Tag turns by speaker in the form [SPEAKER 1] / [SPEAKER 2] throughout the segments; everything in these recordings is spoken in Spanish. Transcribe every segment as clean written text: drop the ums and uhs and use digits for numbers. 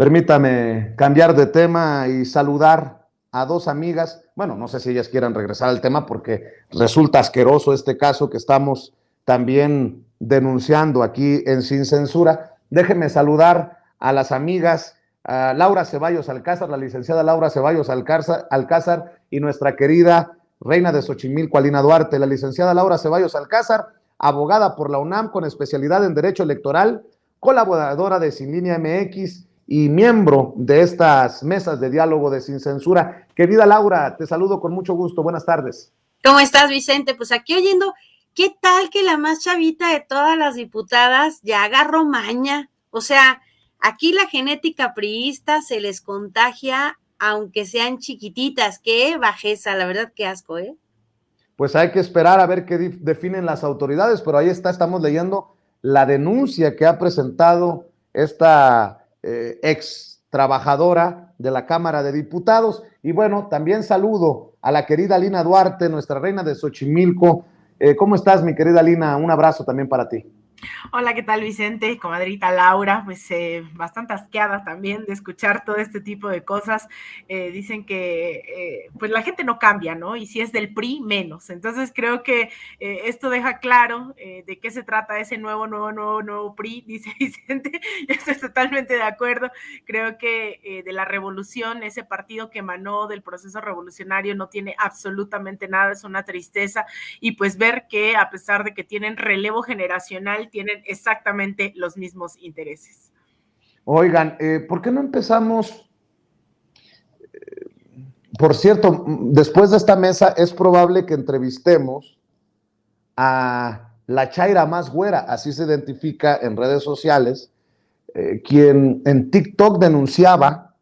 [SPEAKER 1] Permítame cambiar de tema y saludar a dos amigas. Bueno, no sé si ellas quieran regresar al tema porque resulta asqueroso este caso que estamos también denunciando aquí en Sin Censura. Déjenme saludar a las amigas a Laura Ceballos Alcázar, la licenciada Laura Ceballos Alcázar y nuestra querida reina de Xochimilco, Alina Duarte, la licenciada Laura Ceballos Alcázar, abogada por la UNAM con especialidad en Derecho Electoral, colaboradora de Sin Línea MX y miembro de estas mesas de diálogo de Sin Censura. Querida Laura, te saludo con mucho gusto. Buenas tardes.
[SPEAKER 2] ¿Cómo estás, Vicente? Pues aquí oyendo, ¿qué tal que la más chavita de todas las diputadas ya agarró maña? O sea, aquí la genética priista se les contagia, aunque sean chiquititas. Qué bajeza, la verdad, qué asco, ¿eh?
[SPEAKER 1] Pues hay que esperar a ver qué definen las autoridades, pero ahí está, estamos leyendo la denuncia que ha presentado esta ex trabajadora de la Cámara de Diputados. Y bueno, también saludo a la querida Lina Duarte, nuestra reina de Xochimilco. ¿Cómo estás, mi querida Lina? Un abrazo también para ti.
[SPEAKER 3] Hola, ¿qué tal, Vicente? Comadrita Laura, pues bastante asqueada también de escuchar todo este tipo de cosas. Dicen que pues la gente no cambia, ¿no? Y si es del PRI, menos. Entonces creo que esto deja claro de qué se trata ese nuevo PRI, dice Vicente. Yo estoy totalmente de acuerdo. Creo que de la revolución, ese partido que emanó del proceso revolucionario no tiene absolutamente nada, es una tristeza. Y pues ver que a pesar de que tienen relevo generacional, tienen exactamente los mismos intereses.
[SPEAKER 1] Oigan, ¿por qué no empezamos? Por cierto, después de esta mesa es probable que entrevistemos a la Chaira más güera, así se identifica en redes sociales, quien en TikTok denunciaba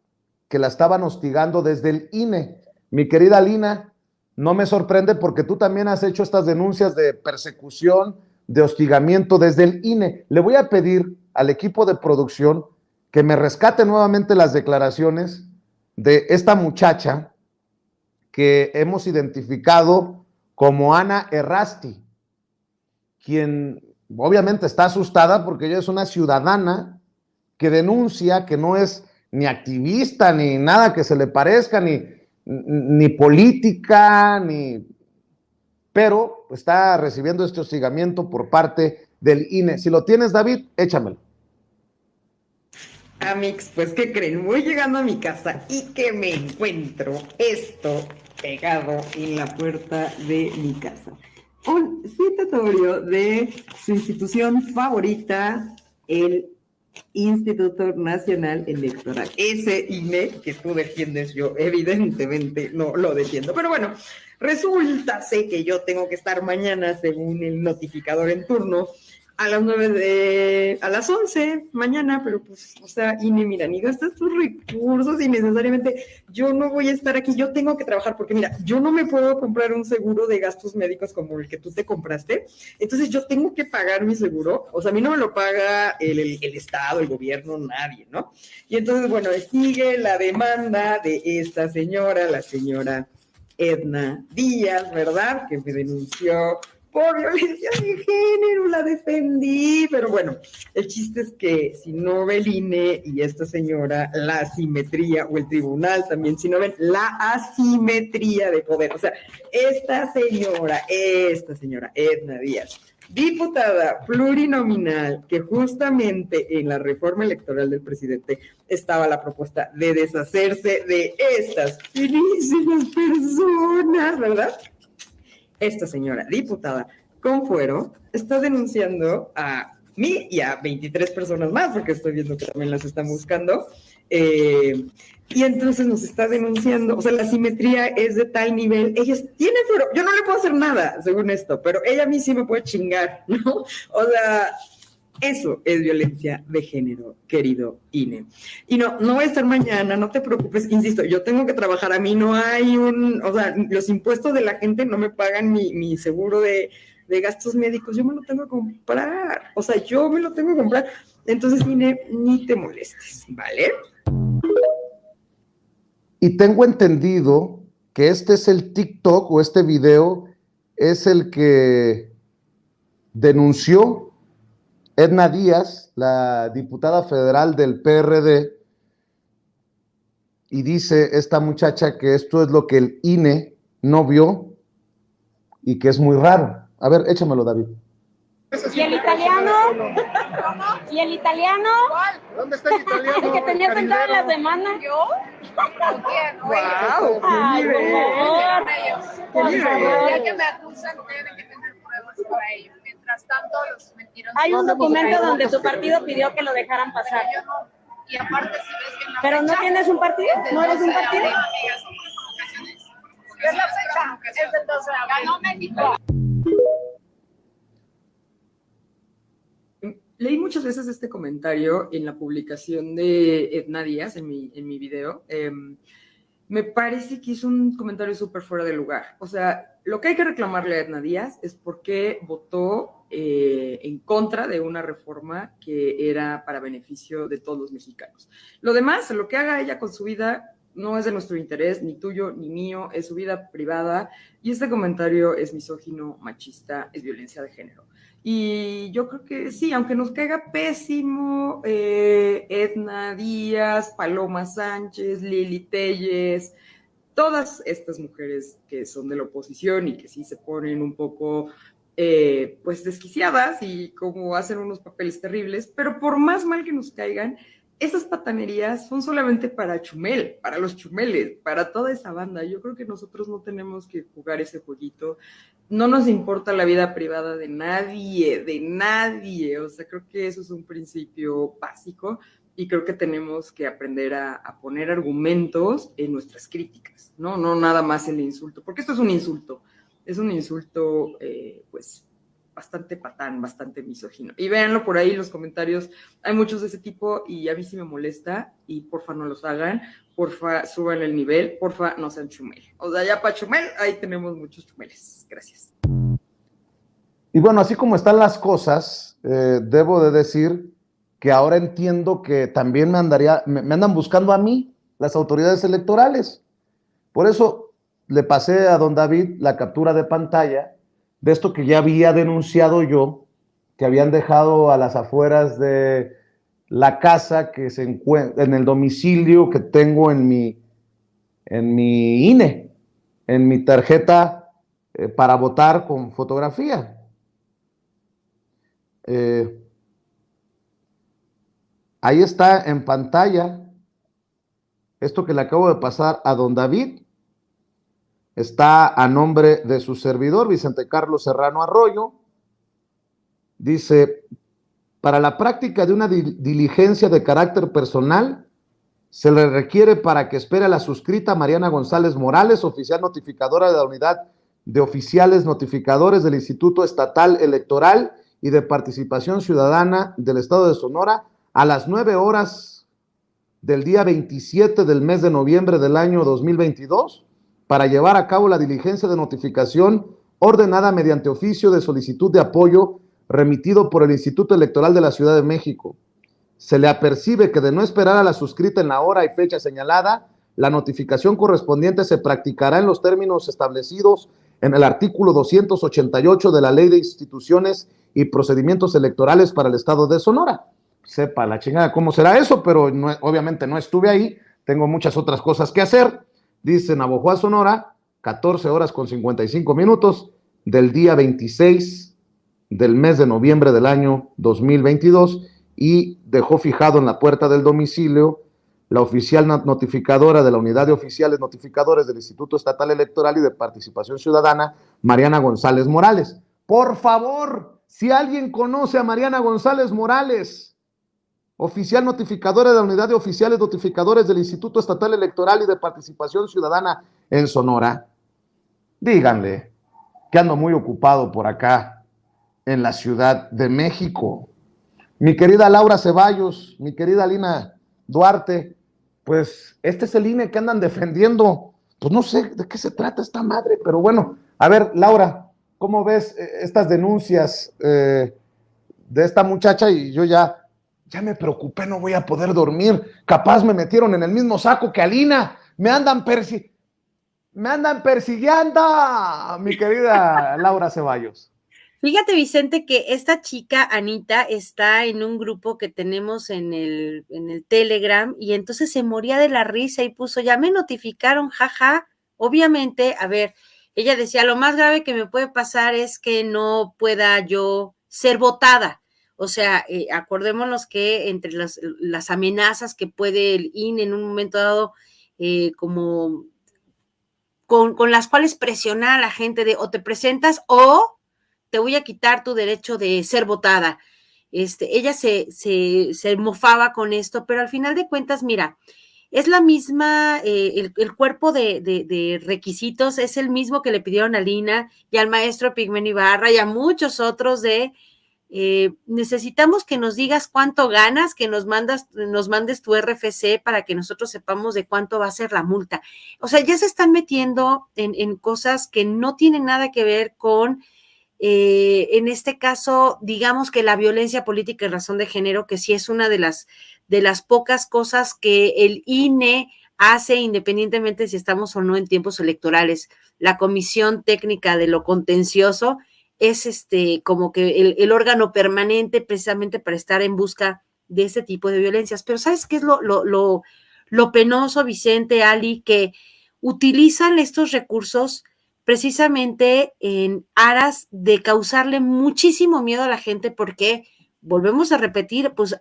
[SPEAKER 1] que la estaban hostigando desde el INE. Mi querida Lina, no me sorprende porque tú también has hecho estas denuncias de persecución, de hostigamiento desde el INE. Le voy a pedir al equipo de producción que me rescate nuevamente las declaraciones de esta muchacha que hemos identificado como Ana Errasti, quien obviamente está asustada porque ella es una ciudadana que denuncia que no es ni activista, ni nada que se le parezca, ni política, pero está recibiendo este hostigamiento por parte del INE. Si lo tienes, David, échamelo.
[SPEAKER 4] Amix, pues ¿qué creen? Voy llegando a mi casa y que me encuentro esto pegado en la puerta de mi casa. Un citatorio de su institución favorita, el Instituto Nacional Electoral. Ese INE que tú defiendes, yo evidentemente no lo defiendo. Pero bueno, resulta sé que yo tengo que estar mañana, según el notificador en turno, a las 11 mañana, pero pues, o sea, INE, mira, ni gastas tus recursos innecesariamente. Yo no voy a estar aquí, yo tengo que trabajar, porque mira, yo no me puedo comprar un seguro de gastos médicos como el que tú te compraste, entonces yo tengo que pagar mi seguro, o sea, a mí no me lo paga el Estado, el gobierno, nadie, ¿no? Y entonces, bueno, sigue la demanda de esta señora, la señora Edna Díaz, ¿verdad? Que me denunció por violencia de género, la defendí, pero bueno, el chiste es que si no ve el INE y esta señora, la asimetría, o el tribunal también, si no ven la asimetría de poder, o sea, esta señora, Edna Díaz, diputada plurinominal, que justamente en la reforma electoral del presidente estaba la propuesta de deshacerse de estas finísimas personas, ¿verdad? Esta señora diputada con fuero está denunciando a mí y a 23 personas más, porque estoy viendo que también las están buscando, y entonces nos está denunciando, o sea, la simetría es de tal nivel, ellas tienen fuero, yo no le puedo hacer nada, según esto, pero ella a mí sí me puede chingar, ¿no? O sea, eso es violencia de género, querido INE. Y no voy a estar mañana, no te preocupes, insisto, yo tengo que trabajar, a mí no hay o sea, los impuestos de la gente no me pagan mi seguro de gastos médicos, yo me lo tengo que comprar, o sea, yo me lo tengo que comprar, entonces INE, ni te molestes, ¿vale?
[SPEAKER 1] Y tengo entendido que este es el TikTok o este video es el que denunció Edna Díaz, la diputada federal del PRD, y dice esta muchacha que esto es lo que el INE no vio y que es muy raro. A ver, échamelo, David.
[SPEAKER 5] ¿Y el italiano? ¿Y el italiano?
[SPEAKER 6] ¿Dónde está el italiano?
[SPEAKER 5] El que tenía sentada en la semana. ¿Yo? ¡Wow! ¡Ay, por favor! Por favor.
[SPEAKER 7] Ya que me acusan, deben que tener pruebas para ello. Mientras tanto, los mentirosos...
[SPEAKER 5] Hay un documento donde tu partido pidió que lo dejaran pasar.
[SPEAKER 7] Yo no. Y aparte, si ves bien la
[SPEAKER 5] ¿Pero no
[SPEAKER 7] fecha,
[SPEAKER 5] tienes un partido?
[SPEAKER 7] es del
[SPEAKER 5] ¿No eres
[SPEAKER 7] 12
[SPEAKER 5] un
[SPEAKER 7] de
[SPEAKER 5] partido?
[SPEAKER 7] abril, y ya son provocaciones. ¿Qué es la fecha? Es del 12 de abril. Ganó México.
[SPEAKER 4] Leí muchas veces este comentario en la publicación de Edna Díaz, en mi video. Me parece que es un comentario súper fuera de lugar. O sea, lo que hay que reclamarle a Edna Díaz es porque votó en contra de una reforma que era para beneficio de todos los mexicanos. Lo demás, lo que haga ella con su vida, no es de nuestro interés, ni tuyo, ni mío, es su vida privada. Y este comentario es misógino, machista, es violencia de género. Y yo creo que sí, aunque nos caiga pésimo Edna Díaz, Paloma Sánchez, Lili Telles, todas estas mujeres que son de la oposición y que sí se ponen un poco pues desquiciadas y como hacen unos papeles terribles, pero por más mal que nos caigan, esas patanerías son solamente para Chumel, para los Chumeles, para toda esa banda. Yo creo que nosotros no tenemos que jugar ese jueguito. No nos importa la vida privada de nadie. O sea, creo que eso es un principio básico y creo que tenemos que aprender a poner argumentos en nuestras críticas, ¿no? No nada más el insulto, porque esto es un insulto, pues bastante patán, bastante misógino. Y véanlo por ahí, los comentarios, hay muchos de ese tipo y a mí sí me molesta y porfa no los hagan, porfa suban el nivel, porfa no sean Chumel. O sea, ya para Chumel, ahí tenemos muchos Chumeles. Gracias.
[SPEAKER 1] Y bueno, así como están las cosas, debo de decir que ahora entiendo que también me andan buscando a mí las autoridades electorales. Por eso le pasé a don David la captura de pantalla de esto que ya había denunciado yo, que habían dejado a las afueras de la casa que se encuentra en el domicilio que tengo en mi INE, en mi tarjeta para votar con fotografía. Ahí está en pantalla esto que le acabo de pasar a don David. Está a nombre de su servidor, Vicente Carlos Serrano Arroyo. Dice, para la práctica de una diligencia de carácter personal, se le requiere para que espere a la suscrita Mariana González Morales, oficial notificadora de la Unidad de Oficiales Notificadores del Instituto Estatal Electoral y de Participación Ciudadana del Estado de Sonora, a las 9 horas del día 27 del mes de noviembre del año 2022, para llevar a cabo la diligencia de notificación ordenada mediante oficio de solicitud de apoyo remitido por el Instituto Electoral de la Ciudad de México. Se le apercibe que de no esperar a la suscrita en la hora y fecha señalada, la notificación correspondiente se practicará en los términos establecidos en el artículo 288 de la Ley de Instituciones y Procedimientos Electorales para el Estado de Sonora. Sepa la chingada cómo será eso, pero no, obviamente no estuve ahí, tengo muchas otras cosas que hacer. Dice Navojoa, Sonora, 14 horas con 55 minutos del día 26 del mes de noviembre del año 2022 y dejó fijado en la puerta del domicilio la oficial notificadora de la Unidad de Oficiales Notificadores del Instituto Estatal Electoral y de Participación Ciudadana, Mariana González Morales. Por favor, si alguien conoce a Mariana González Morales, oficial notificadora de la Unidad de Oficiales Notificadores del Instituto Estatal Electoral y de Participación Ciudadana en Sonora, díganle que ando muy ocupado por acá en la Ciudad de México. Mi querida Laura Ceballos, mi querida Lina Duarte, pues este es el INE que andan defendiendo. Pues no sé de qué se trata esta madre, pero bueno, a ver, Laura, ¿cómo ves estas denuncias de esta muchacha? Y yo ya me preocupé, no voy a poder dormir. Capaz me metieron en el mismo saco que a Lina. Me andan persiguiendo, mi querida Laura Ceballos.
[SPEAKER 2] Fíjate, Vicente, que esta chica, Anita, está en un grupo que tenemos en el Telegram y entonces se moría de la risa y puso, ya me notificaron, jaja. Obviamente, a ver, ella decía, lo más grave que me puede pasar es que no pueda yo ser votada. O sea, acordémonos que entre las amenazas que puede el INE en un momento dado, como con las cuales presionar a la gente de o te presentas o te voy a quitar tu derecho de ser votada. Ella se mofaba con esto, pero al final de cuentas, mira, es la misma, el cuerpo de requisitos es el mismo que le pidieron a Lina y al maestro Pigmen Ibarra y a muchos otros de necesitamos que nos digas cuánto ganas, que nos mandes tu RFC para que nosotros sepamos de cuánto va a ser la multa. O sea, ya se están metiendo en cosas que no tienen nada que ver con en este caso, digamos que la violencia política y razón de género, que sí es una de las pocas cosas que el INE hace independientemente si estamos o no en tiempos electorales. La Comisión Técnica de lo Contencioso es como que el órgano permanente precisamente para estar en busca de ese tipo de violencias. Pero ¿sabes qué es lo penoso, Vicente, Ali? Que utilizan estos recursos precisamente en aras de causarle muchísimo miedo a la gente porque, volvemos a repetir, pues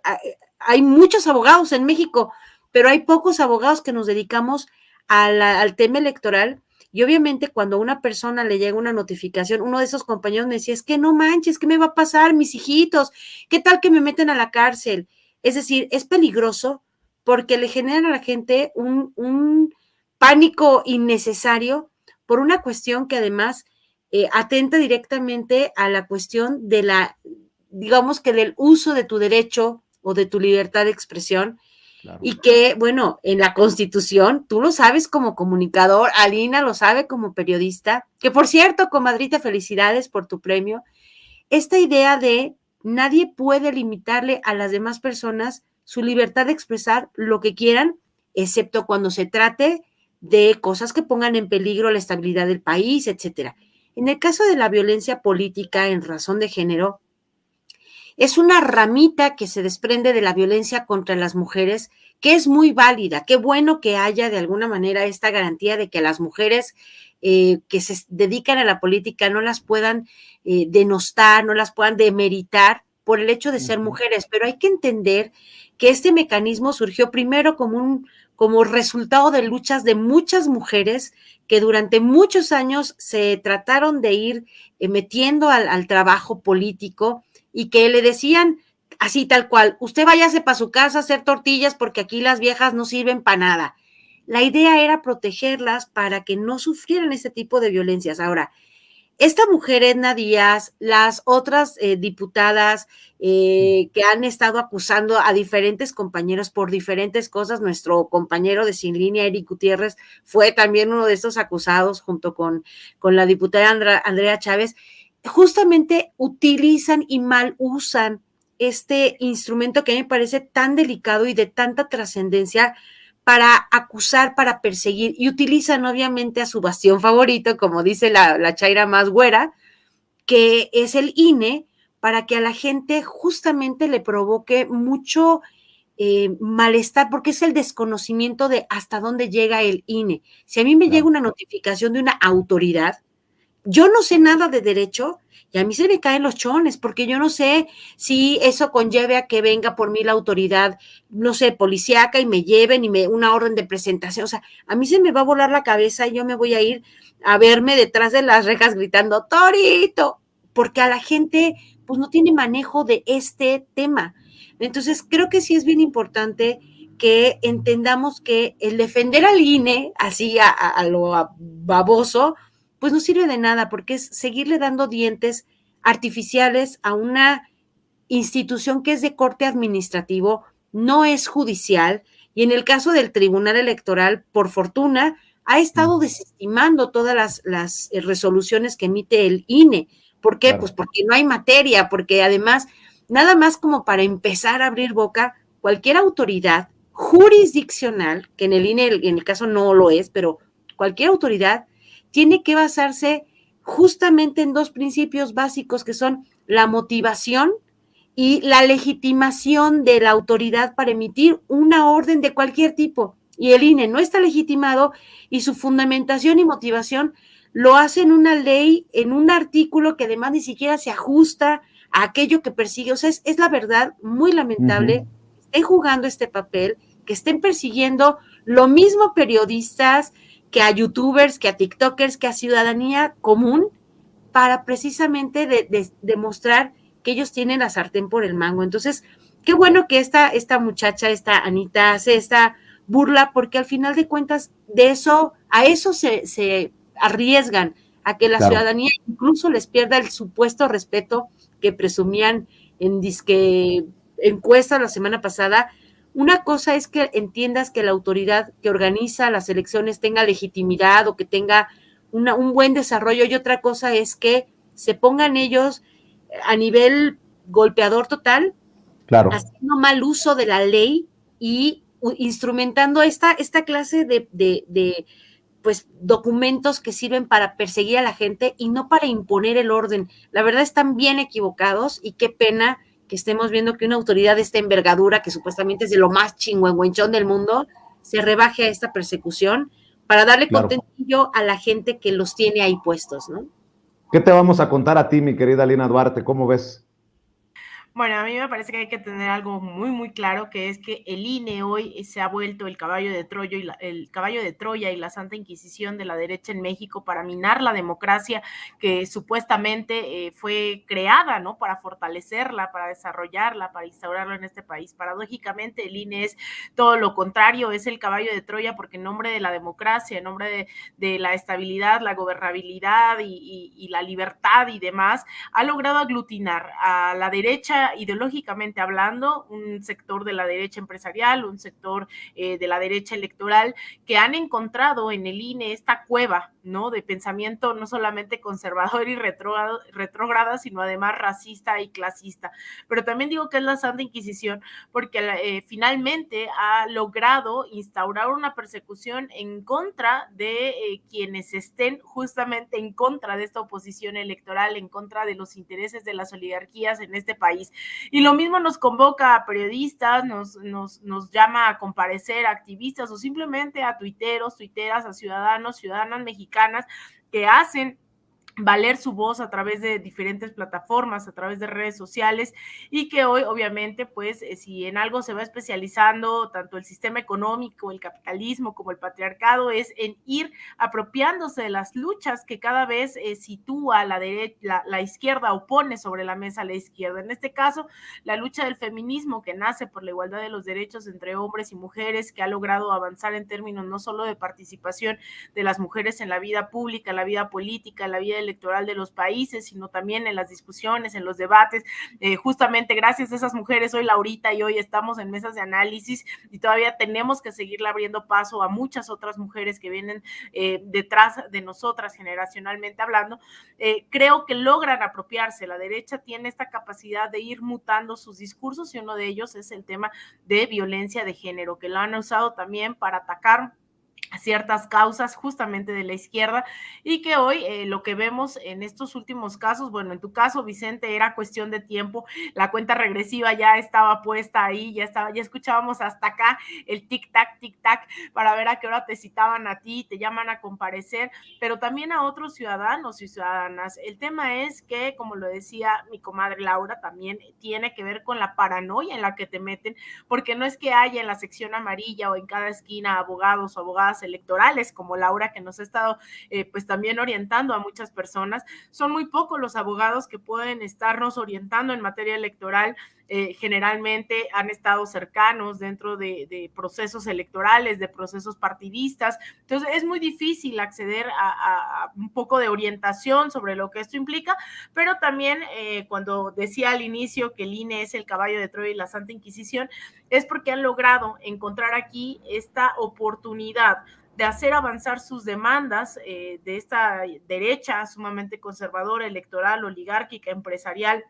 [SPEAKER 2] hay muchos abogados en México, pero hay pocos abogados que nos dedicamos al tema electoral y obviamente cuando a una persona le llega una notificación, uno de esos compañeros me decía, es que no manches, ¿qué me va a pasar, mis hijitos? ¿Qué tal que me meten a la cárcel? Es decir, es peligroso porque le generan a la gente un pánico innecesario por una cuestión que además atenta directamente a la cuestión de digamos que del uso de tu derecho o de tu libertad de expresión. Claro. Y que, bueno, en la Constitución, tú lo sabes como comunicador, Alina lo sabe como periodista, que por cierto, comadrita, felicidades por tu premio. Esta idea de nadie puede limitarle a las demás personas su libertad de expresar lo que quieran, excepto cuando se trate de cosas que pongan en peligro la estabilidad del país, etcétera. En el caso de la violencia política en razón de género, es una ramita que se desprende de la violencia contra las mujeres, que es muy válida. Qué bueno que haya de alguna manera esta garantía de que las mujeres que se dedican a la política no las puedan denostar, no las puedan demeritar por el hecho de ser mujeres, pero hay que entender que este mecanismo surgió primero como resultado de luchas de muchas mujeres que durante muchos años se trataron de ir metiendo al trabajo político y que le decían así tal cual, usted váyase para su casa a hacer tortillas porque aquí las viejas no sirven para nada. La idea era protegerlas para que no sufrieran ese tipo de violencias. Ahora, esta mujer, Edna Díaz, las otras diputadas que han estado acusando a diferentes compañeros por diferentes cosas, nuestro compañero de Sin Línea, Eric Gutiérrez, fue también uno de estos acusados junto con la diputada Andrea Chávez, justamente utilizan y mal usan este instrumento que a mí me parece tan delicado y de tanta trascendencia para acusar, para perseguir, y utilizan obviamente a su bastión favorito, como dice la chaira más güera, que es el INE, para que a la gente justamente le provoque mucho malestar, porque es el desconocimiento de hasta dónde llega el INE. Si a mí me llega una notificación de una autoridad, yo no sé nada de derecho y a mí se me caen los chones porque yo no sé si eso conlleve a que venga por mí la autoridad, no sé, policíaca y me lleven y una orden de presentación. O sea, a mí se me va a volar la cabeza y yo me voy a ir a verme detrás de las rejas gritando ¡Torito! Porque a la gente pues no tiene manejo de este tema. Entonces creo que sí es bien importante que entendamos que el defender al INE así a lo baboso pues no sirve de nada porque es seguirle dando dientes artificiales a una institución que es de corte administrativo, no es judicial, y en el caso del Tribunal Electoral, por fortuna, ha estado desestimando todas las resoluciones que emite el INE. ¿Por qué? Claro. Pues porque no hay materia, porque además, nada más como para empezar a abrir boca, cualquier autoridad jurisdiccional, que en el INE, en el caso no lo es, pero cualquier autoridad, tiene que basarse justamente en dos principios básicos que son la motivación y la legitimación de la autoridad para emitir una orden de cualquier tipo. Y el INE no está legitimado y su fundamentación y motivación lo hace en una ley, en un artículo que además ni siquiera se ajusta a aquello que persigue. O sea, es la verdad muy lamentable que estén jugando este papel, que estén persiguiendo lo mismo periodistas que a youtubers, que a tiktokers, que a ciudadanía común, para precisamente demostrar que ellos tienen la sartén por el mango. Entonces, qué bueno que esta muchacha, esta Anita, hace esta burla, porque al final de cuentas, a eso se arriesgan, a que la ciudadanía incluso les pierda el supuesto respeto que presumían en disque encuesta la semana pasada. Una cosa es que entiendas que la autoridad que organiza las elecciones tenga legitimidad o que tenga un buen desarrollo, y otra cosa es que se pongan ellos a nivel golpeador total, haciendo mal uso de la ley y instrumentando esta clase de pues documentos que sirven para perseguir a la gente y no para imponer el orden. La verdad están bien equivocados y qué pena que estemos viendo que una autoridad de esta envergadura, que supuestamente es de lo más chingüengüenchón del mundo, se rebaje a esta persecución para darle contentillo a la gente que los tiene ahí puestos, ¿no?
[SPEAKER 1] ¿Qué te vamos a contar a ti, mi querida Lina Duarte? ¿Cómo ves?
[SPEAKER 3] Bueno, a mí me parece que hay que tener algo muy, muy claro, que es que el INE hoy se ha vuelto el caballo de Troya y la Santa Inquisición de la derecha en México para minar la democracia que supuestamente fue creada, ¿no? Para fortalecerla, para desarrollarla, para instaurarla en este país. Paradójicamente, el INE es todo lo contrario, es el caballo de Troya porque en nombre de la democracia, en nombre de la estabilidad, la gobernabilidad y la libertad y demás, ha logrado aglutinar a la derecha ideológicamente hablando, un sector de la derecha empresarial, un sector de la derecha electoral, que han encontrado en el INE esta cueva, ¿no? De pensamiento no solamente conservador y retrógrada, sino además racista y clasista. Pero también digo que es la Santa Inquisición porque finalmente ha logrado instaurar una persecución en contra de quienes estén justamente en contra de esta oposición electoral, en contra de los intereses de las oligarquías en este país. Y lo mismo nos convoca a periodistas, nos llama a comparecer a activistas o simplemente a tuiteros, tuiteras, a ciudadanos, ciudadanas mexicanas que hacen valer su voz a través de diferentes plataformas, a través de redes sociales, y que hoy obviamente pues si en algo se va especializando tanto el sistema económico, el capitalismo como el patriarcado, es en ir apropiándose de las luchas que cada vez sitúa la izquierda o pone sobre la mesa la izquierda. En este caso, la lucha del feminismo, que nace por la igualdad de los derechos entre hombres y mujeres, que ha logrado avanzar en términos no solo de participación de las mujeres en la vida pública, en la vida política, en la vida electoral de los países, sino también en las discusiones, en los debates. Justamente gracias a esas mujeres, hoy Laurita y hoy estamos en mesas de análisis y todavía tenemos que seguirle abriendo paso a muchas otras mujeres que vienen detrás de nosotras generacionalmente hablando. Creo que logran apropiarse. La derecha tiene esta capacidad de ir mutando sus discursos y uno de ellos es el tema de violencia de género, que lo han usado también para atacar a ciertas causas justamente de la izquierda y que hoy lo que vemos en estos últimos casos, bueno, en tu caso, Vicente, era cuestión de tiempo, la cuenta regresiva ya estaba puesta ahí, ya escuchábamos hasta acá el tic-tac, para ver a qué hora te citaban a ti, te llaman a comparecer, pero también a otros ciudadanos y ciudadanas. El tema es que, como lo decía mi comadre Laura, también tiene que ver con la paranoia en la que te meten, porque no es que haya en la sección amarilla o en cada esquina abogados o abogadas electorales como Laura, que nos ha estado pues también orientando a muchas personas. Son muy pocos los abogados que pueden estarnos orientando en materia electoral. Generalmente han estado cercanos dentro de procesos electorales, de procesos partidistas, entonces es muy difícil acceder a un poco de orientación sobre lo que esto implica, pero también cuando decía al inicio que el INE es el caballo de Troya y la Santa Inquisición, es porque han logrado encontrar aquí esta oportunidad de hacer avanzar sus demandas de esta derecha sumamente conservadora, electoral, oligárquica, empresarial,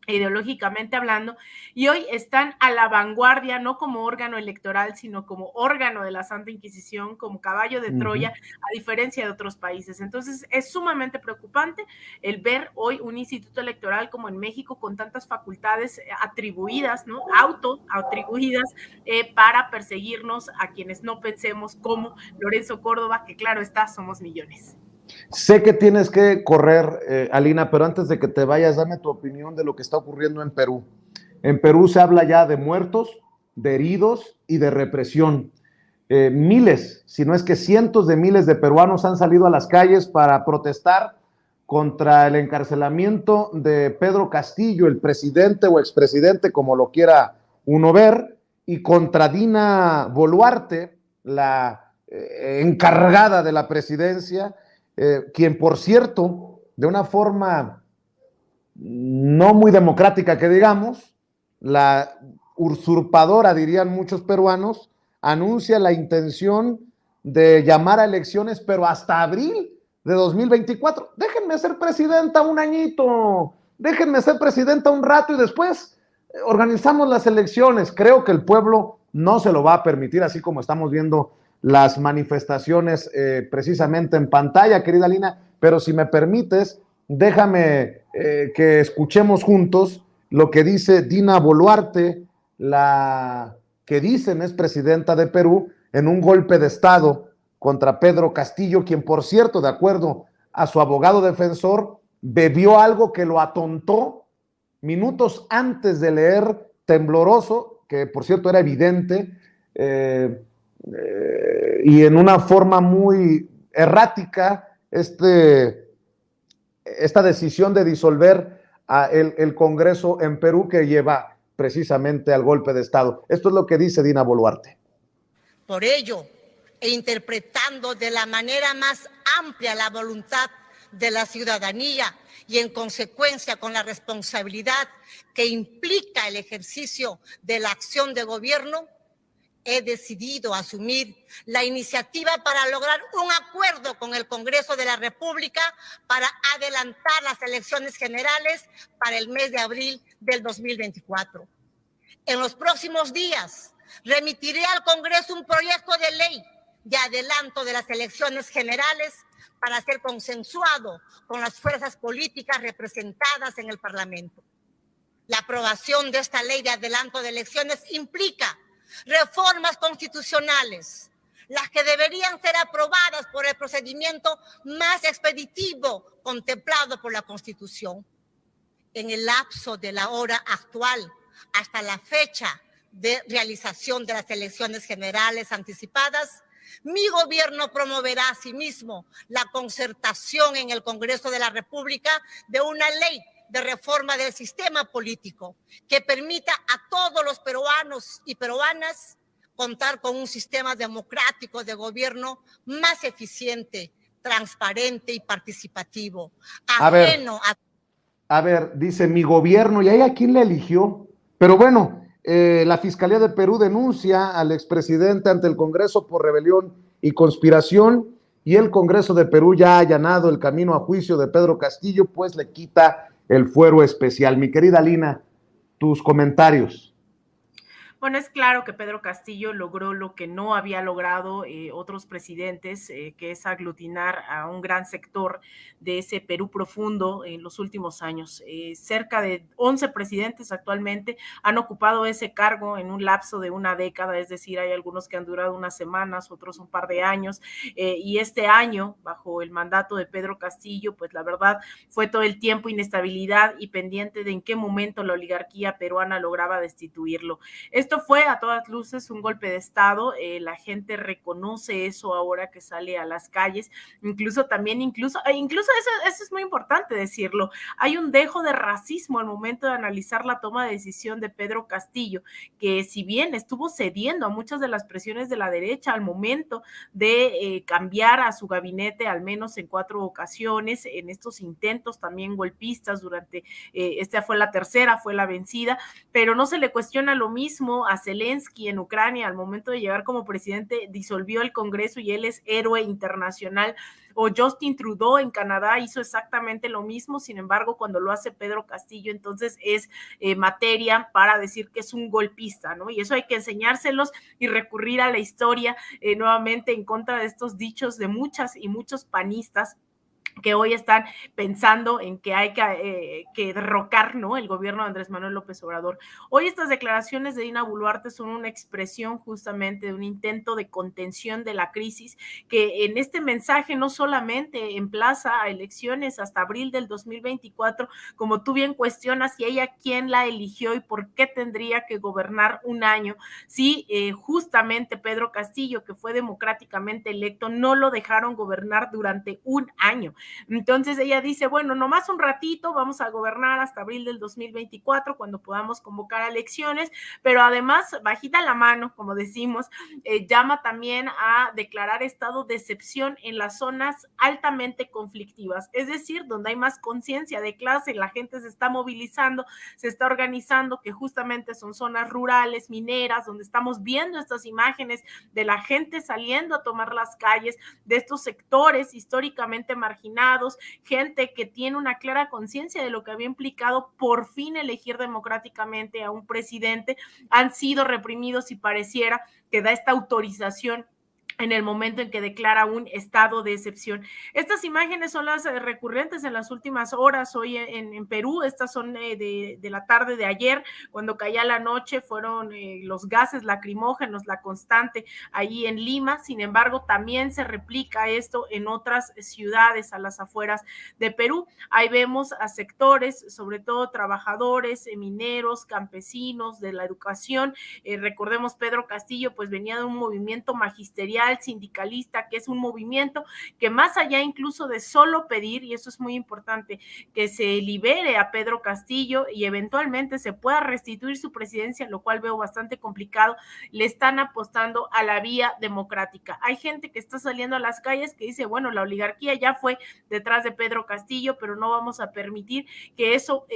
[SPEAKER 3] ideológicamente hablando, y hoy están a la vanguardia, no como órgano electoral, sino como órgano de la Santa Inquisición, como caballo de Troya, a diferencia de otros países. Entonces, es sumamente preocupante el ver hoy un instituto electoral como en México con tantas facultades atribuidas, ¿no? Autoatribuidas para perseguirnos a quienes no pensemos como Lorenzo Córdoba, que claro está, somos millones.
[SPEAKER 1] Sé que tienes que correr, Alina, pero antes de que te vayas, dame tu opinión de lo que está ocurriendo en Perú. En Perú se habla ya de muertos, de heridos y de represión. Miles, si no es que cientos de miles de peruanos han salido a las calles para protestar contra el encarcelamiento de Pedro Castillo, el presidente o expresidente, como lo quiera uno ver, y contra Dina Boluarte, la encargada de la presidencia, quien, por cierto, de una forma no muy democrática que digamos, la usurpadora, dirían muchos peruanos, anuncia la intención de llamar a elecciones, pero hasta abril de 2024. Déjenme ser presidenta un añito, déjenme ser presidenta un rato y después organizamos las elecciones. Creo que el pueblo no se lo va a permitir, así como estamos viendo las manifestaciones precisamente en pantalla, querida Lina, pero si me permites, déjame que escuchemos juntos lo que dice Dina Boluarte, la que dicen es presidenta de Perú, en un golpe de Estado contra Pedro Castillo, quien, por cierto, de acuerdo a su abogado defensor, bebió algo que lo atontó minutos antes de leer tembloroso, que por cierto era evidente, y en una forma muy errática, esta decisión de disolver el Congreso en Perú, que lleva precisamente al golpe de Estado. Esto es lo que dice Dina Boluarte.
[SPEAKER 8] Por ello, e interpretando de la manera más amplia la voluntad de la ciudadanía y en consecuencia con la responsabilidad que implica el ejercicio de la acción de gobierno, he decidido asumir la iniciativa para lograr un acuerdo con el Congreso de la República para adelantar las elecciones generales para el mes de abril del 2024. En los próximos días remitiré al Congreso un proyecto de ley de adelanto de las elecciones generales para ser consensuado con las fuerzas políticas representadas en el Parlamento. La aprobación de esta ley de adelanto de elecciones implica reformas constitucionales, las que deberían ser aprobadas por el procedimiento más expeditivo contemplado por la Constitución. En el lapso de la hora actual hasta la fecha de realización de las elecciones generales anticipadas, mi gobierno promoverá asimismo la concertación en el Congreso de la República de una ley de reforma del sistema político que permita a todos los peruanos y peruanas contar con un sistema democrático de gobierno más eficiente, transparente y participativo.
[SPEAKER 1] A ver, dice mi gobierno, ¿y ahí a quién le eligió? Pero bueno, la Fiscalía de Perú denuncia al expresidente ante el Congreso por rebelión y conspiración, y el Congreso de Perú ya ha allanado el camino a juicio de Pedro Castillo, pues le quita el fuero especial. Mi querida Lina, tus comentarios.
[SPEAKER 3] Bueno, es claro que Pedro Castillo logró lo que no había logrado otros presidentes, que es aglutinar a un gran sector de ese Perú profundo en los últimos años. Cerca de 11 presidentes actualmente han ocupado ese cargo en un lapso de una década, es decir, hay algunos que han durado unas semanas, otros un par de años, y este año, bajo el mandato de Pedro Castillo, pues la verdad fue todo el tiempo inestabilidad y pendiente de en qué momento la oligarquía peruana lograba destituirlo. Esto fue a todas luces un golpe de Estado, la gente reconoce eso ahora que sale a las calles, incluso eso es muy importante decirlo, hay un dejo de racismo al momento de analizar la toma de decisión de Pedro Castillo, que si bien estuvo cediendo a muchas de las presiones de la derecha al momento de cambiar a su gabinete al menos en 4 ocasiones, en estos intentos también golpistas durante, esta fue la tercera, fue la vencida, pero no se le cuestiona lo mismo cómo a Zelensky en Ucrania, al momento de llegar como presidente, disolvió el Congreso y él es héroe internacional. O Justin Trudeau en Canadá hizo exactamente lo mismo, sin embargo, cuando lo hace Pedro Castillo, entonces es materia para decir que es un golpista, ¿no? Y eso hay que enseñárselos y recurrir a la historia nuevamente en contra de estos dichos de muchas y muchos panistas que hoy están pensando en que hay que derrocar, ¿no?, el gobierno de Andrés Manuel López Obrador. Hoy estas declaraciones de Dina Boluarte son una expresión justamente de un intento de contención de la crisis, que en este mensaje no solamente emplaza a elecciones hasta abril del 2024, como tú bien cuestionas, y ella quién la eligió y por qué tendría que gobernar un año, si justamente Pedro Castillo, que fue democráticamente electo, no lo dejaron gobernar durante un año. Entonces ella dice, bueno, nomás un ratito, vamos a gobernar hasta abril del 2024, cuando podamos convocar a elecciones, pero además, bajita la mano, como decimos, llama también a declarar estado de excepción en las zonas altamente conflictivas, es decir, donde hay más conciencia de clase, la gente se está movilizando, se está organizando, que justamente son zonas rurales, mineras, donde estamos viendo estas imágenes de la gente saliendo a tomar las calles, de estos sectores históricamente marginados, gente que tiene una clara conciencia de lo que había implicado por fin elegir democráticamente a un presidente, han sido reprimidos y pareciera que da esta autorización en el momento en que declara un estado de excepción. Estas imágenes son las recurrentes en las últimas horas hoy en Perú. Estas son de la tarde de ayer, cuando caía la noche, fueron los gases lacrimógenos, la constante ahí en Lima. Sin embargo, también se replica esto en otras ciudades a las afueras de Perú. Ahí vemos a sectores, sobre todo trabajadores, mineros, campesinos, de la educación. Recordemos, Pedro Castillo pues venía de un movimiento magisterial sindicalista, que es un movimiento que más allá incluso de solo pedir, y eso es muy importante, que se libere a Pedro Castillo y eventualmente se pueda restituir su presidencia, lo cual veo bastante complicado, le están apostando a la vía democrática. Hay gente que está saliendo a las calles que dice, bueno, la oligarquía ya fue detrás de Pedro Castillo, pero no vamos a permitir que eso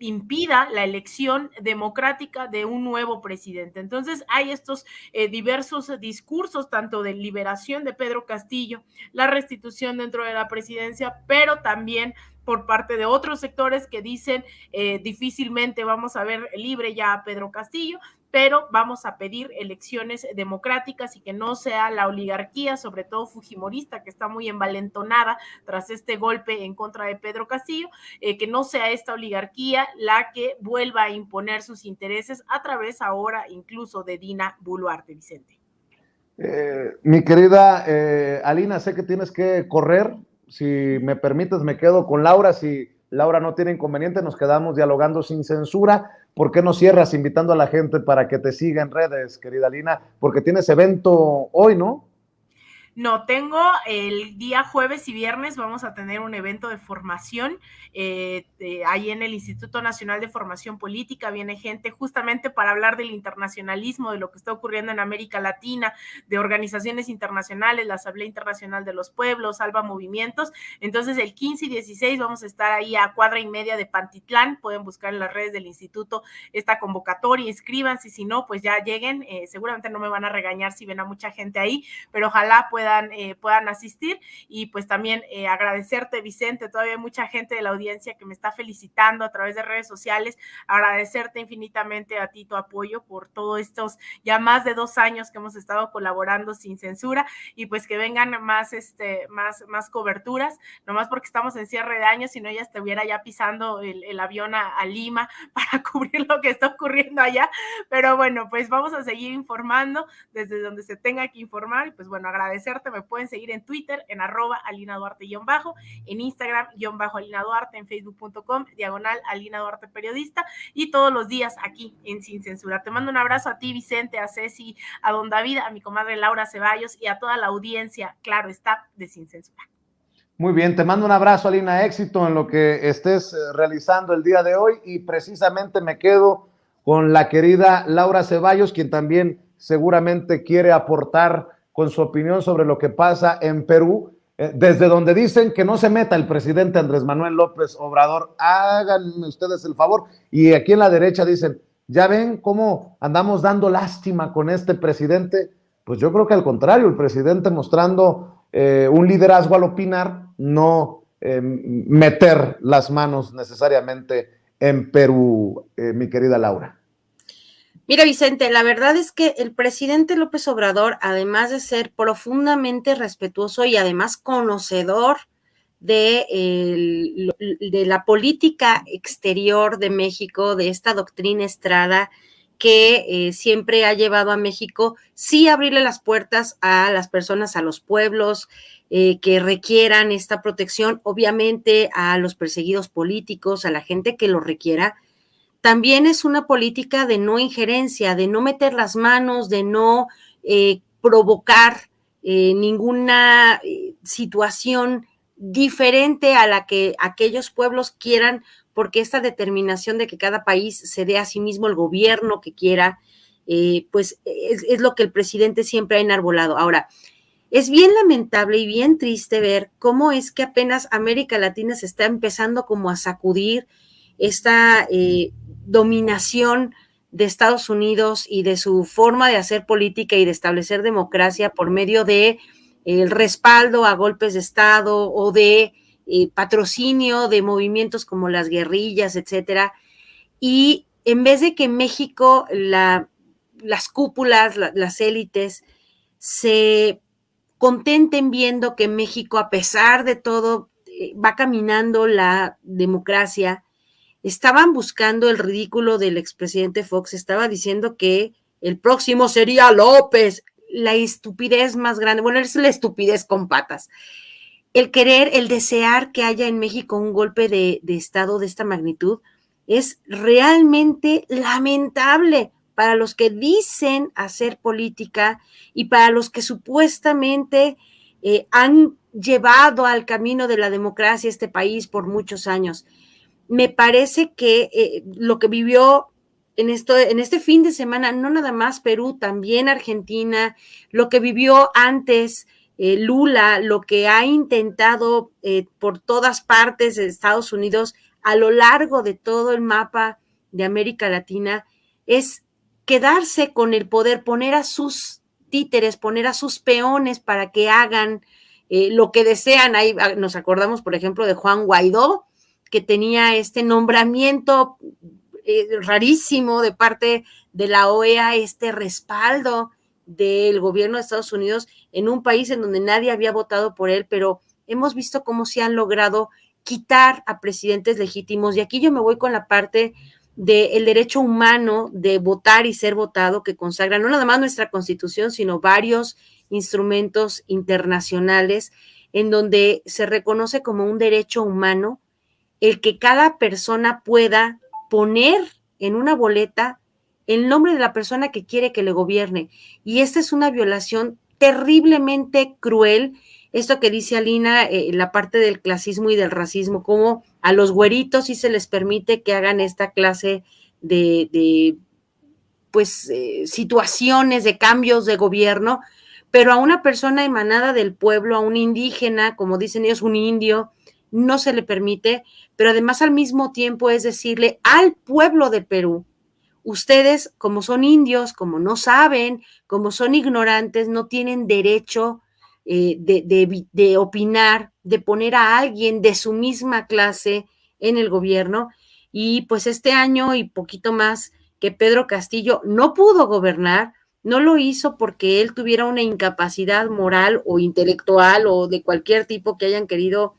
[SPEAKER 3] impida la elección democrática de un nuevo presidente. Entonces hay estos diversos discursos, tanto de liberación de Pedro Castillo, la restitución dentro de la presidencia, pero también por parte de otros sectores que dicen difícilmente vamos a ver libre ya a Pedro Castillo, pero vamos a pedir elecciones democráticas y que no sea la oligarquía, sobre todo fujimorista, que está muy envalentonada tras este golpe en contra de Pedro Castillo, que no sea esta oligarquía la que vuelva a imponer sus intereses a través ahora incluso de Dina Boluarte, Vicente.
[SPEAKER 1] Mi querida Alina, sé que tienes que correr. Si me permites, me quedo con Laura. Si Laura no tiene inconveniente, nos quedamos dialogando sin censura. ¿Por qué no cierras invitando a la gente para que te siga en redes, querida Alina? Porque tienes evento hoy, ¿no?
[SPEAKER 3] No, tengo el día jueves y viernes, vamos a tener un evento de formación ahí en el Instituto Nacional de Formación Política. Viene gente justamente para hablar del internacionalismo, de lo que está ocurriendo en América Latina, de organizaciones internacionales, la Asamblea Internacional de los Pueblos, Alba Movimientos. Entonces el 15 y 16 vamos a estar ahí a cuadra y media de Pantitlán. Pueden buscar en las redes del instituto esta convocatoria, inscríbanse, y si no, pues ya lleguen. Seguramente no me van a regañar si ven a mucha gente ahí, pero ojalá puedan asistir. Y pues también agradecerte, Vicente, todavía hay mucha gente de la audiencia que me está felicitando a través de redes sociales, agradecerte infinitamente a ti tu apoyo por todos estos ya más de 2 años que hemos estado colaborando sin censura, y pues que vengan más coberturas, nomás porque estamos en cierre de año, si no ya estuviera ya pisando el avión a Lima para cubrir lo que está ocurriendo allá, pero bueno, pues vamos a seguir informando desde donde se tenga que informar. Y pues bueno, agradecerte, me pueden seguir en Twitter en @AlinaDuarte_, en Instagram _AlinaDuarte, en Facebook.com/AlinaDuarte periodista, y todos los días aquí en Sin Censura. Te mando un abrazo a ti, Vicente, a Ceci, a don David, a mi comadre Laura Ceballos y a toda la audiencia, claro está, de Sin Censura.
[SPEAKER 1] Muy bien, te mando un abrazo, Alina, éxito en lo que estés realizando el día de hoy, y precisamente me quedo con la querida Laura Ceballos, quien también seguramente quiere aportar con su opinión sobre lo que pasa en Perú, desde donde dicen que no se meta el presidente Andrés Manuel López Obrador. Háganme ustedes el favor. Y aquí en la derecha dicen, ¿Ya ven cómo andamos dando lástima con este presidente? Pues yo creo que al contrario, el presidente mostrando un liderazgo al opinar, no meter las manos necesariamente en Perú, mi querida Laura.
[SPEAKER 2] Mira, Vicente, la verdad es que el presidente López Obrador, además de ser profundamente respetuoso y además conocedor de la política exterior de México, de esta doctrina Estrada, que siempre ha llevado a México, sí abrirle las puertas a las personas, a los pueblos que requieran esta protección, obviamente a los perseguidos políticos, a la gente que lo requiera. También es una política de no injerencia, de no meter las manos, de no provocar ninguna situación diferente a la que aquellos pueblos quieran, porque esta determinación de que cada país se dé a sí mismo el gobierno que quiera, pues es lo que el presidente siempre ha enarbolado. Ahora, es bien lamentable y bien triste ver cómo es que apenas América Latina se está empezando como a sacudir esta dominación de Estados Unidos y de su forma de hacer política y de establecer democracia por medio de el respaldo a golpes de Estado o de patrocinio de movimientos como las guerrillas, etcétera. Y en vez de que México, las cúpulas, las élites, se contenten viendo que México, a pesar de todo, va caminando la democracia, estaban buscando el ridículo del expresidente Fox, estaba diciendo que el próximo sería López, la estupidez más grande, bueno, es la estupidez con patas. El querer, el desear que haya en México un golpe de Estado de esta magnitud es realmente lamentable para los que dicen hacer política y para los que supuestamente han llevado al camino de la democracia este país por muchos años. Me parece que lo que vivió en este fin de semana, no nada más Perú, también Argentina, lo que vivió antes Lula, lo que ha intentado por todas partes de Estados Unidos a lo largo de todo el mapa de América Latina, es quedarse con el poder, poner a sus títeres, poner a sus peones para que hagan lo que desean. Ahí nos acordamos, por ejemplo, de Juan Guaidó, que tenía este nombramiento rarísimo de parte de la OEA, este respaldo del gobierno de Estados Unidos en un país en donde nadie había votado por él, pero hemos visto cómo se han logrado quitar a presidentes legítimos. Y aquí yo me voy con la parte del derecho humano de votar y ser votado, que consagra no nada más nuestra Constitución, sino varios instrumentos internacionales en donde se reconoce como un derecho humano el que cada persona pueda poner en una boleta el nombre de la persona que quiere que le gobierne. Y esta es una violación terriblemente cruel. Esto que dice Alina, la parte del clasismo y del racismo, como a los güeritos sí se les permite que hagan esta clase de situaciones, de cambios de gobierno, pero a una persona emanada del pueblo, a un indígena, como dicen ellos, un indio, no se le permite, pero además al mismo tiempo es decirle al pueblo de Perú, ustedes como son indios, como no saben, como son ignorantes, no tienen derecho de opinar, de poner a alguien de su misma clase en el gobierno. Y pues este año y poquito más que Pedro Castillo no pudo gobernar, no lo hizo porque él tuviera una incapacidad moral o intelectual o de cualquier tipo que hayan querido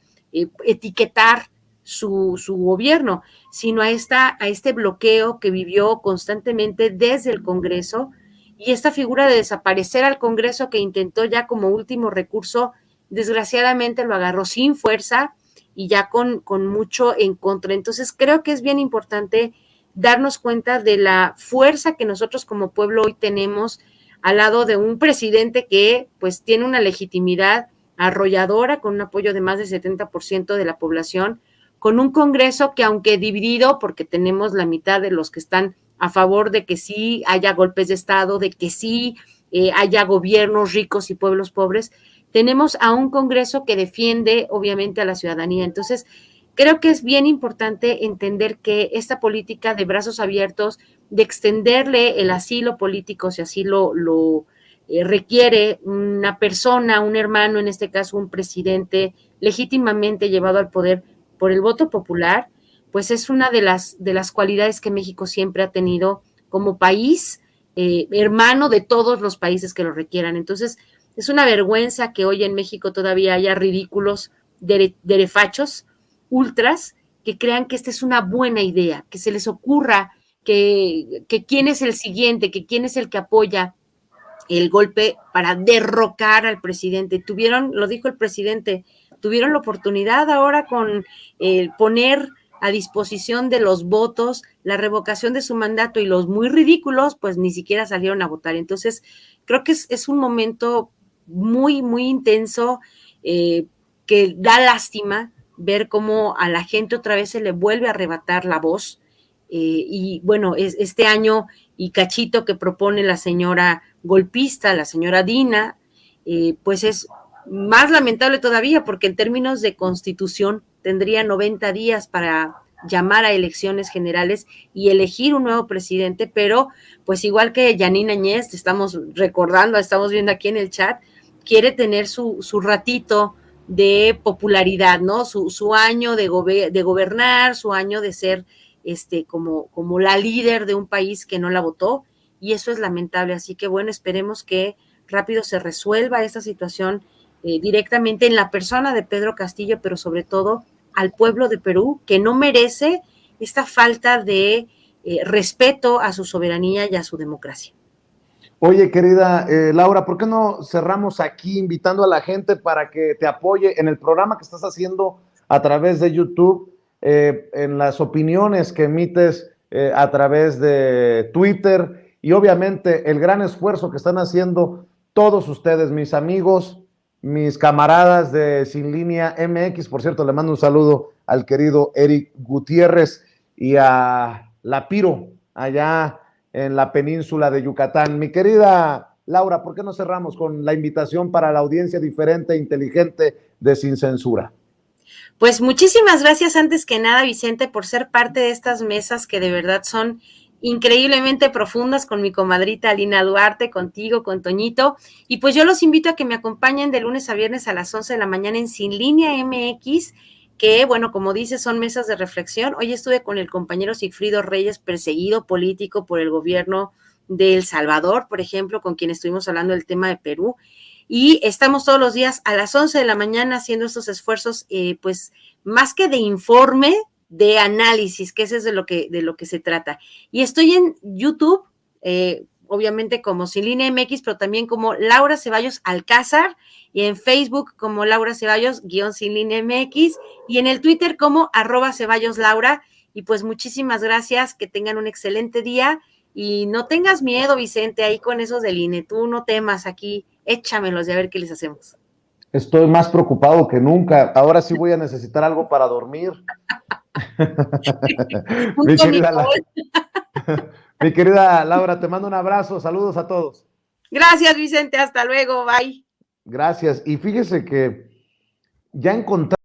[SPEAKER 2] etiquetar su gobierno, sino a este bloqueo que vivió constantemente desde el Congreso y esta figura de desaparecer al Congreso que intentó ya como último recurso, desgraciadamente lo agarró sin fuerza y ya con mucho en contra. Entonces creo que es bien importante darnos cuenta de la fuerza que nosotros como pueblo hoy tenemos al lado de un presidente que pues tiene una legitimidad arrolladora con un apoyo de más del 70% de la población, con un Congreso que aunque dividido, porque tenemos la mitad de los que están a favor de que sí haya golpes de Estado, de que sí haya gobiernos ricos y pueblos pobres, tenemos a un Congreso que defiende obviamente a la ciudadanía. Entonces, creo que es bien importante entender que esta política de brazos abiertos, de extenderle el asilo político, si así lo requiere una persona, un hermano, en este caso un presidente legítimamente llevado al poder por el voto popular, pues es una de las cualidades que México siempre ha tenido como país, hermano de todos los países que lo requieran. Entonces, es una vergüenza que hoy en México todavía haya ridículos derefachos, ultras, que crean que esta es una buena idea, que se les ocurra que quién es el siguiente, que quién es el que apoya el golpe para derrocar al presidente. Lo dijo el presidente, tuvieron la oportunidad ahora con poner a disposición de los votos la revocación de su mandato, y los muy ridículos pues ni siquiera salieron a votar. Entonces creo que es un momento muy, muy intenso, que da lástima ver cómo a la gente otra vez se le vuelve a arrebatar la voz, y bueno, este año y cachito que propone la señora golpista, la señora Dina, pues es más lamentable todavía, porque en términos de constitución tendría 90 días para llamar a elecciones generales y elegir un nuevo presidente, pero pues igual que Yanine Áñez, estamos recordando, estamos viendo aquí en el chat, quiere tener su ratito de popularidad, ¿no? Su año de gobernar, su año de ser como la líder de un país que no la votó, y eso es lamentable. Así que bueno, esperemos que rápido se resuelva esta situación directamente en la persona de Pedro Castillo, pero sobre todo al pueblo de Perú, que no merece esta falta de respeto a su soberanía y a su democracia.
[SPEAKER 1] Oye, querida Laura, ¿por qué no cerramos aquí invitando a la gente para que te apoye en el programa que estás haciendo a través de YouTube, en las opiniones que emites a través de Twitter, y obviamente el gran esfuerzo que están haciendo todos ustedes, mis amigos, mis camaradas de Sin Línea MX? Por cierto, le mando un saludo al querido Eric Gutiérrez y a La Piro, allá en la península de Yucatán. Mi querida Laura, ¿por qué no cerramos con la invitación para la audiencia diferente e inteligente de Sin Censura?
[SPEAKER 2] Pues muchísimas gracias antes que nada, Vicente, por ser parte de estas mesas que de verdad son increíblemente profundas, con mi comadrita Alina Duarte, contigo, con Toñito, y pues yo los invito a que me acompañen de lunes a viernes a las 11 de la mañana en Sin Línea MX, que bueno, como dices, son mesas de reflexión. Hoy estuve con el compañero Sigfrido Reyes, perseguido político por el gobierno de El Salvador, por ejemplo, con quien estuvimos hablando del tema de Perú, y estamos todos los días a las 11 de la mañana haciendo estos esfuerzos, pues más que de informe, de análisis, que eso es de lo que se trata. Y estoy en YouTube, obviamente como Sin Línea MX, pero también como Laura Ceballos Alcázar, y en Facebook como Laura Ceballos _Sin Línea MX, y en el Twitter como @CeballosLaura. Y pues muchísimas gracias, que tengan un excelente día, y no tengas miedo, Vicente, ahí con esos del INE, tú no temas, aquí échamelos y a ver qué les hacemos.
[SPEAKER 1] Estoy más preocupado que nunca. Ahora sí voy a necesitar algo para dormir. Mi querida Laura, te mando un abrazo, saludos a todos.
[SPEAKER 2] Gracias, Vicente, hasta luego, bye.
[SPEAKER 1] Gracias, y fíjese que ya encontré